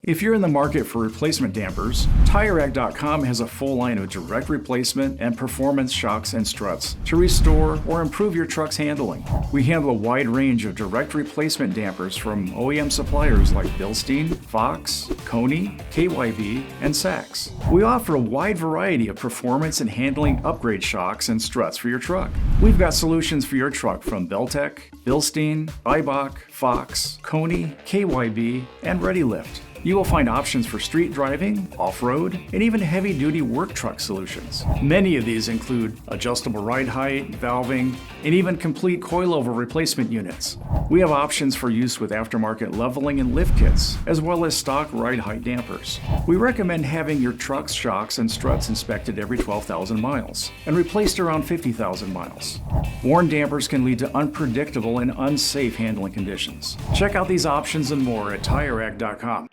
If you're in the market for replacement dampers, TireRack.com has a full line of direct replacement and performance shocks and struts to restore or improve your truck's handling. We handle a wide range of direct replacement dampers from OEM suppliers like Bilstein, Fox, Coney, KYB, and Sachs. We offer a wide variety of performance and handling upgrade shocks and struts for your truck. We've got solutions for your truck from Beltec, Bilstein, Ibach, Fox, Coney, KYB, and ReadyLift. You will find options for street driving, off-road, and even heavy-duty work truck solutions. Many of these include adjustable ride height, valving, and even complete coilover replacement units. We have options for use with aftermarket leveling and lift kits, as well as stock ride height dampers. We recommend having your truck's shocks and struts inspected every 12,000 miles and replaced around 50,000 miles. Worn dampers can lead to unpredictable and unsafe handling conditions. Check out these options and more at TireRack.com.